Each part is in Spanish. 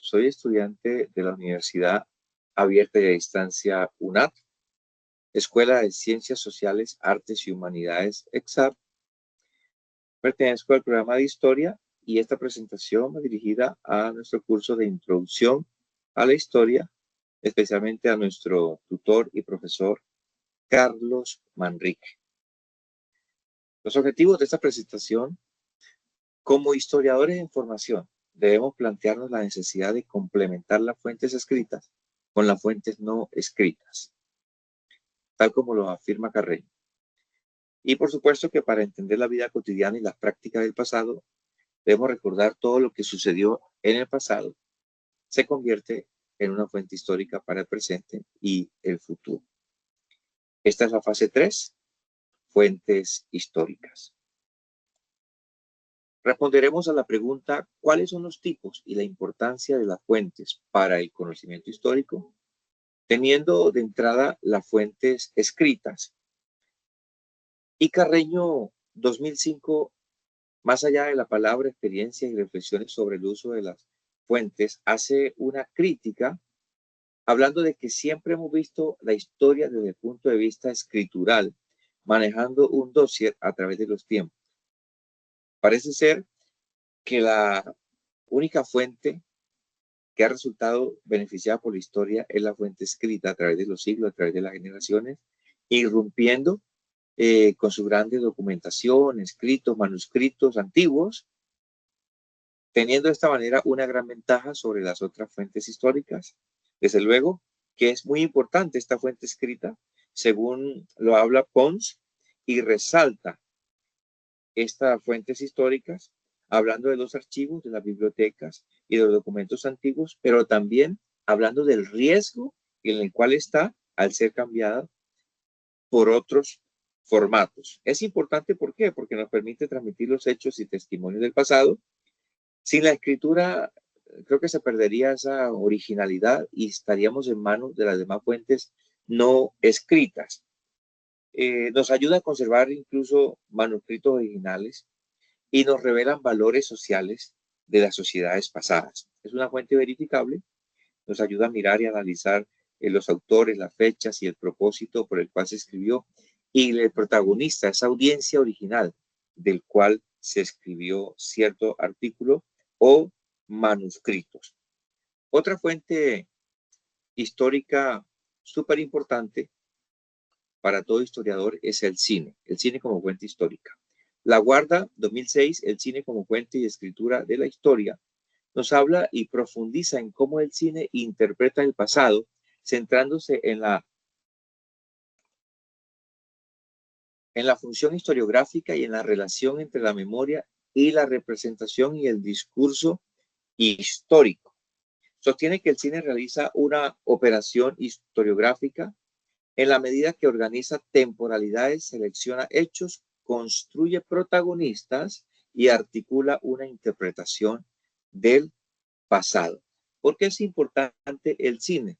Soy estudiante de la Universidad Abierta y a Distancia UNAD, Escuela de Ciencias Sociales, Artes y Humanidades EXAP. Pertenezco al programa de Historia y esta presentación va dirigida a nuestro curso de Introducción a la Historia, especialmente a nuestro tutor y profesor Carlos Manrique. Los objetivos de esta presentación: como historiadores en formación, debemos plantearnos la necesidad de complementar las fuentes escritas con las fuentes no escritas, tal como lo afirma Carreño. Y por supuesto que para entender la vida cotidiana y las prácticas del pasado, debemos recordar todo lo que sucedió en el pasado se convierte en una fuente histórica para el presente y el futuro. Esta es la fase 3, fuentes históricas. Responderemos a la pregunta: ¿cuáles son los tipos y la importancia de las fuentes para el conocimiento histórico? Teniendo de entrada las fuentes escritas. Y Carreño, 2005, más allá de la palabra, experiencias y reflexiones sobre el uso de las fuentes, hace una crítica hablando de que siempre hemos visto la historia desde el punto de vista escritural, manejando un dossier a través de los tiempos. Parece ser que la única fuente que ha resultado beneficiada por la historia es la fuente escrita a través de los siglos, a través de las generaciones, irrumpiendo con su grande documentación, escritos, manuscritos antiguos, teniendo de esta manera una gran ventaja sobre las otras fuentes históricas. Desde luego que es muy importante esta fuente escrita, según lo habla Pons, y resalta estas fuentes históricas, hablando de los archivos, de las bibliotecas y de los documentos antiguos, pero también hablando del riesgo en el cual está al ser cambiada por otros formatos. Es importante, ¿por qué? Porque nos permite transmitir los hechos y testimonios del pasado. Sin la escritura, creo que se perdería esa originalidad y estaríamos en manos de las demás fuentes no escritas. Nos ayuda a conservar incluso manuscritos originales y nos revelan valores sociales de las sociedades pasadas. Es una fuente verificable, nos ayuda a mirar y analizar los autores, las fechas y el propósito por el cual se escribió, y el protagonista, esa audiencia original del cual se escribió cierto artículo o manuscritos. Otra fuente histórica súper importante para todo historiador es el cine como fuente histórica. La Guarda, 2006, el cine como fuente y escritura de la historia, nos habla y profundiza en cómo el cine interpreta el pasado, centrándose en la función historiográfica y en la relación entre la memoria y la representación y el discurso histórico. Sostiene que el cine realiza una operación historiográfica en la medida que organiza temporalidades, selecciona hechos, construye protagonistas y articula una interpretación del pasado. ¿Por qué es importante el cine?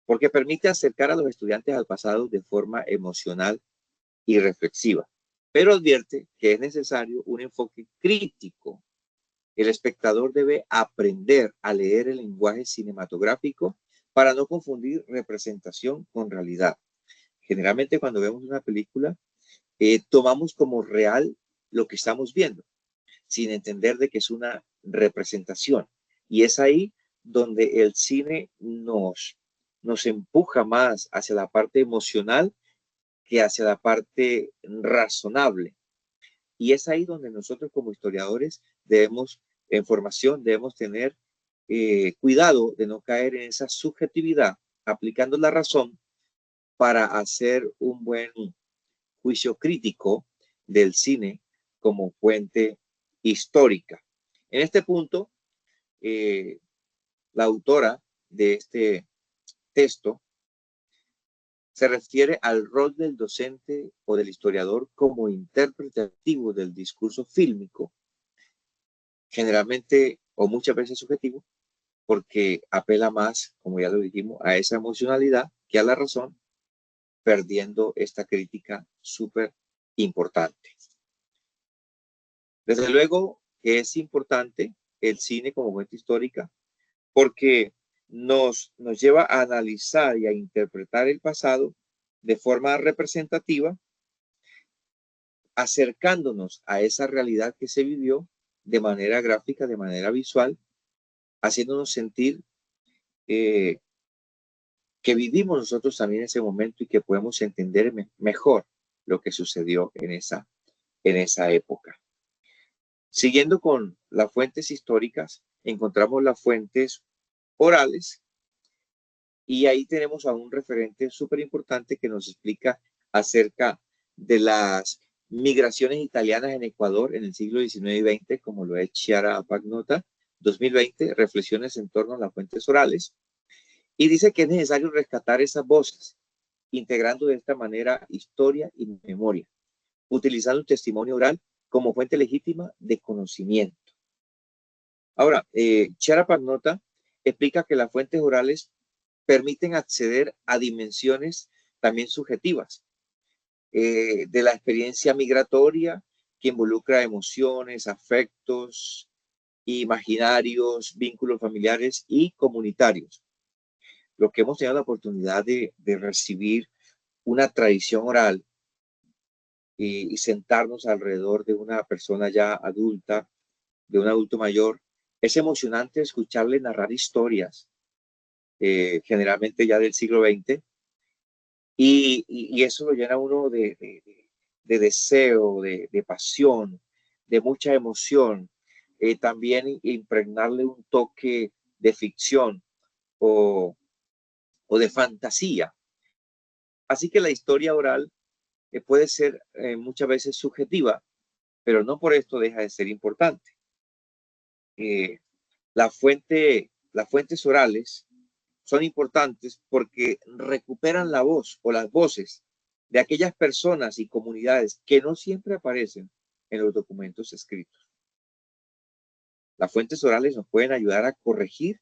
Porque permite acercar a los estudiantes al pasado de forma emocional y reflexiva, pero advierte que es necesario un enfoque crítico. El espectador debe aprender a leer el lenguaje cinematográfico para no confundir representación con realidad. Generalmente cuando vemos una película, tomamos como real lo que estamos viendo, sin entender de que es una representación. Y es ahí donde el cine nos empuja más hacia la parte emocional que hacia la parte razonable. Y es ahí donde nosotros como historiadores debemos, en formación, debemos tener cuidado de no caer en esa subjetividad, aplicando la razón para hacer un buen juicio crítico del cine como fuente histórica. En este punto, la autora de este texto se refiere al rol del docente o del historiador como intérprete activo del discurso fílmico, generalmente o muchas veces subjetivo, porque apela más, como ya lo dijimos, a esa emocionalidad que a la razón, perdiendo esta crítica súper importante. Desde luego que es importante el cine como fuente histórica, porque nos lleva a analizar y a interpretar el pasado de forma representativa, acercándonos a esa realidad que se vivió de manera gráfica, de manera visual, haciéndonos sentir eh, que vivimos nosotros también ese momento y que podemos entender mejor lo que sucedió en esa época. Siguiendo con las fuentes históricas, encontramos las fuentes orales y ahí tenemos a un referente súper importante que nos explica acerca de las migraciones italianas en Ecuador en el siglo XIX y XX, como lo es Chiara Pagnotta, 2020, reflexiones en torno a las fuentes orales. Y dice que es necesario rescatar esas voces, integrando de esta manera historia y memoria, utilizando el testimonio oral como fuente legítima de conocimiento. Ahora, Chiara Pagnotta explica que las fuentes orales permiten acceder a dimensiones también subjetivas de la experiencia migratoria que involucra emociones, afectos, imaginarios, vínculos familiares y comunitarios. Lo que hemos tenido la oportunidad de recibir una tradición oral y sentarnos alrededor de una persona ya adulta, de un adulto mayor, es emocionante escucharle narrar historias, generalmente ya del siglo XX, y eso lo llena uno de deseo, de pasión, de mucha emoción, también impregnarle un toque de ficción o, o de fantasía. Así que la historia oral puede ser muchas veces subjetiva, pero no por esto deja de ser importante. Eh, las fuentes orales son importantes porque recuperan la voz o las voces de aquellas personas y comunidades que no siempre aparecen en los documentos escritos. Las fuentes orales nos pueden ayudar a corregir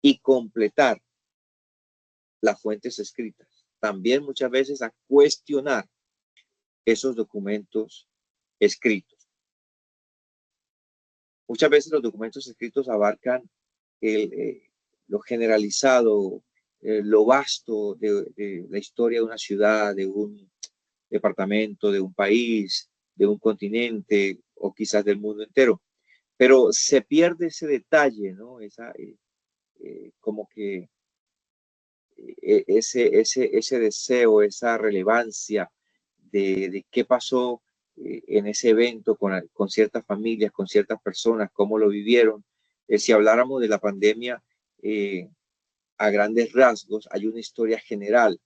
y completar las fuentes escritas. También muchas veces a cuestionar esos documentos escritos. Muchas veces los documentos escritos abarcan lo generalizado, lo vasto de la historia de una ciudad, de un departamento, de un país, de un continente o quizás del mundo entero. Pero se pierde ese detalle, ¿no? Como que ese deseo, esa relevancia de qué pasó en ese evento con ciertas familias, con ciertas personas, cómo lo vivieron. Si habláramos de la pandemia, a grandes rasgos, hay una historia general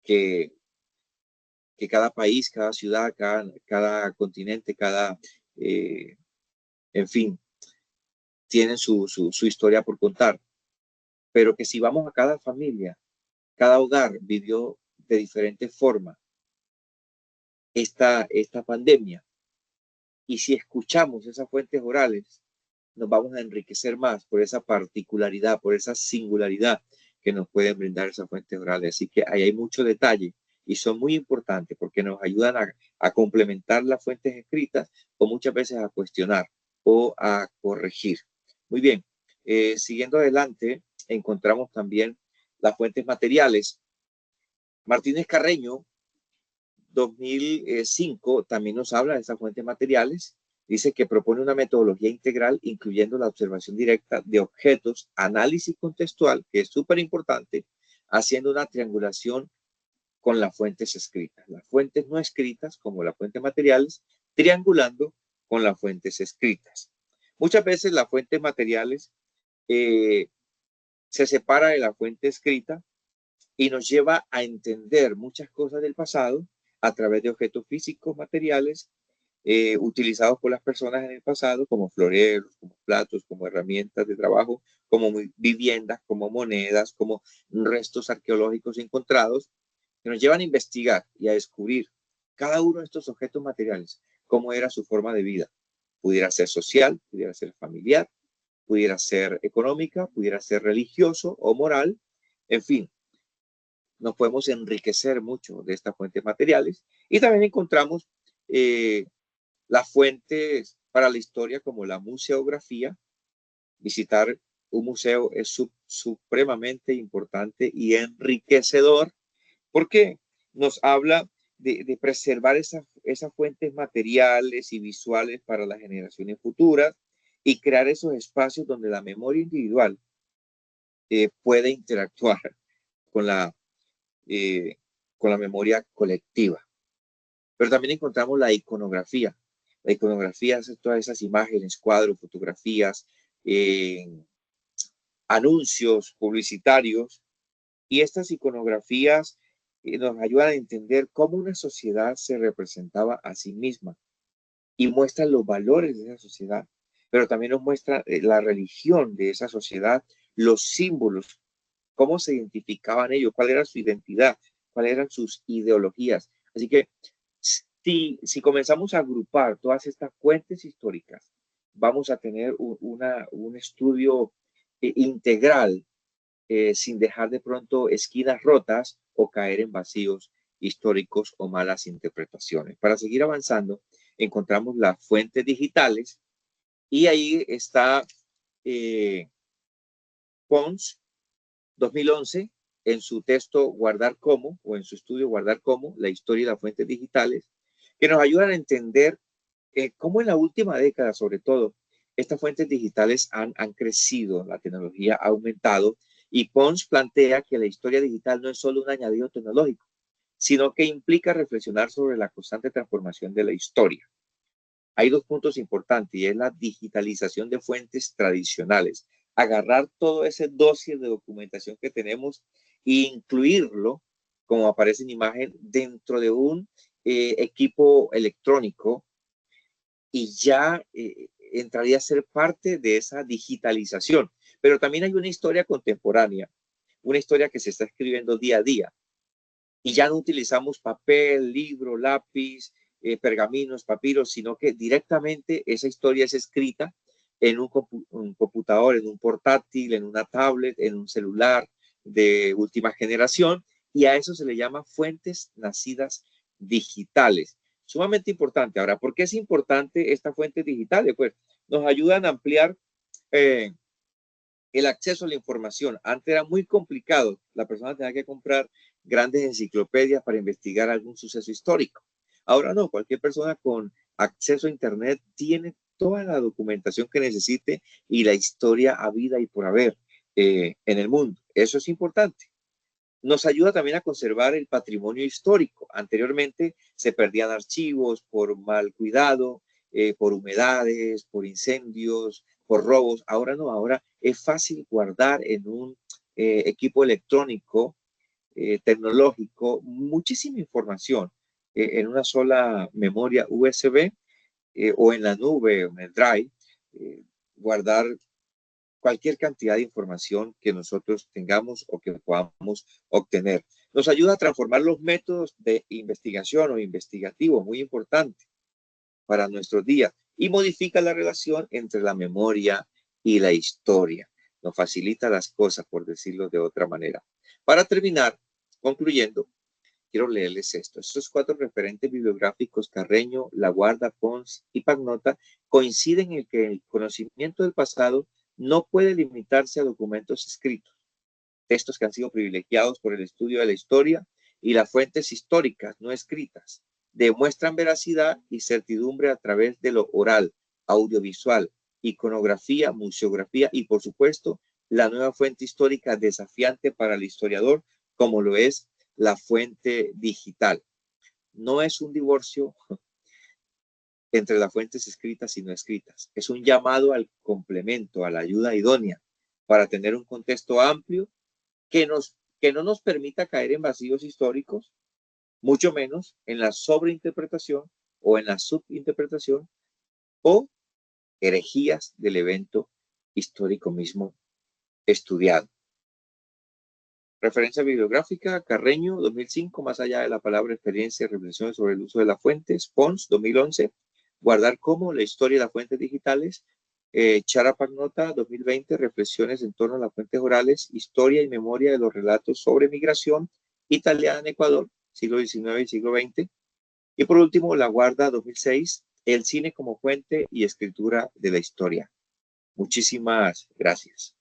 que, que cada país, cada ciudad, cada continente, en fin, tienen su historia por contar. Pero que si vamos a cada familia, cada hogar vivió de diferente forma esta pandemia. Y si escuchamos esas fuentes orales, nos vamos a enriquecer más por esa particularidad, por esa singularidad que nos pueden brindar esas fuentes orales. Así que ahí hay mucho detalle y son muy importantes porque nos ayudan a complementar las fuentes escritas o muchas veces a cuestionar o a corregir. Muy bien, siguiendo adelante, encontramos también las fuentes materiales. Martínez Carreño 2005 también nos habla de esas fuentes materiales. Dice que propone una metodología integral incluyendo la observación directa de objetos, análisis contextual, que es súper importante, haciendo una triangulación con las fuentes escritas. Las fuentes no escritas, como las fuentes materiales, triangulando con las fuentes escritas. Muchas veces las fuentes materiales se separa de la fuente escrita y nos lleva a entender muchas cosas del pasado a través de objetos físicos, materiales, utilizados por las personas en el pasado, como floreros, como platos, como herramientas de trabajo, como viviendas, como monedas, como restos arqueológicos encontrados, que nos llevan a investigar y a descubrir cada uno de estos objetos materiales, cómo era su forma de vida. Pudiera ser social, pudiera ser familiar, pudiera ser económica, pudiera ser religioso o moral, en fin, nos podemos enriquecer mucho de estas fuentes materiales y también encontramos las fuentes para la historia como la museografía, visitar un museo es supremamente importante y enriquecedor porque nos habla de preservar esas fuentes materiales y visuales para las generaciones futuras y crear esos espacios donde la memoria individual puede interactuar con eh, con la memoria colectiva. Pero también encontramos la iconografía. La iconografía es todas esas imágenes, cuadros, fotografías, anuncios publicitarios. Y estas iconografías nos ayudan a entender cómo una sociedad se representaba a sí misma y muestran los valores de esa sociedad, pero también nos muestra la religión de esa sociedad, los símbolos, cómo se identificaban ellos, cuál era su identidad, cuáles eran sus ideologías. Así que si comenzamos a agrupar todas estas fuentes históricas, vamos a tener un estudio integral sin dejar de pronto esquinas rotas o caer en vacíos históricos o malas interpretaciones. Para seguir avanzando, encontramos las fuentes digitales y ahí está Pons 2011 en su texto Guardar cómo, o en su estudio Guardar cómo, la historia y las fuentes digitales, que nos ayudan a entender cómo en la última década, sobre todo, estas fuentes digitales han crecido, la tecnología ha aumentado, y Pons plantea que la historia digital no es solo un añadido tecnológico, sino que implica reflexionar sobre la constante transformación de la historia. Hay dos puntos importantes y es la digitalización de fuentes tradicionales. Agarrar todo ese dossier de documentación que tenemos e incluirlo, como aparece en imagen, dentro de un equipo electrónico y ya entraría a ser parte de esa digitalización. Pero también hay una historia contemporánea, una historia que se está escribiendo día a día y ya no utilizamos papel, libro, lápiz, pergaminos, papiros, sino que directamente esa historia es escrita en un computador, en un portátil, en una tablet, en un celular de última generación, y a eso se le llama fuentes nacidas digitales. Sumamente importante. Ahora, ¿por qué es importante estas fuentes digitales? Pues nos ayudan a ampliar el acceso a la información. Antes era muy complicado. La persona tenía que comprar grandes enciclopedias para investigar algún suceso histórico. Ahora no, cualquier persona con acceso a Internet tiene toda la documentación que necesite y la historia habida y por haber en el mundo. Eso es importante. Nos ayuda también a conservar el patrimonio histórico. Anteriormente se perdían archivos por mal cuidado, por humedades, por incendios, por robos. Ahora no, ahora es fácil guardar en un equipo electrónico tecnológico muchísima información en una sola memoria USB o en la nube o en el Drive. Guardar cualquier cantidad de información que nosotros tengamos o que podamos obtener. Nos ayuda a transformar los métodos de investigación o investigativo, muy importante para nuestros días, y modifica la relación entre la memoria y la historia. Nos facilita las cosas, por decirlo de otra manera. Para terminar, concluyendo, quiero leerles esto. Estos cuatro referentes bibliográficos, Carreño, La Guarda, Pons y Pagnota, coinciden en que el conocimiento del pasado no puede limitarse a documentos escritos, textos que han sido privilegiados por el estudio de la historia y las fuentes históricas no escritas. Demuestran veracidad y certidumbre a través de lo oral, audiovisual, iconografía, museografía y, por supuesto, la nueva fuente histórica desafiante para el historiador, como lo es la fuente digital. No es un divorcio entre las fuentes escritas y no escritas. Es un llamado al complemento, a la ayuda idónea para tener un contexto amplio que no nos permita caer en vacíos históricos, mucho menos en la sobreinterpretación o en la subinterpretación o herejías del evento histórico mismo estudiado. Referencia bibliográfica, Carreño, 2005, Más allá de la palabra, experiencia y reflexiones sobre el uso de las fuentes, Pons, 2011, Guardar cómo, la historia de las fuentes digitales, Chara Pagnota, 2020, Reflexiones en torno a las fuentes orales, historia y memoria de los relatos sobre migración italiana en Ecuador, siglo XIX y siglo XX. Y por último, La Guarda, 2006, El cine como fuente y escritura de la historia. Muchísimas gracias.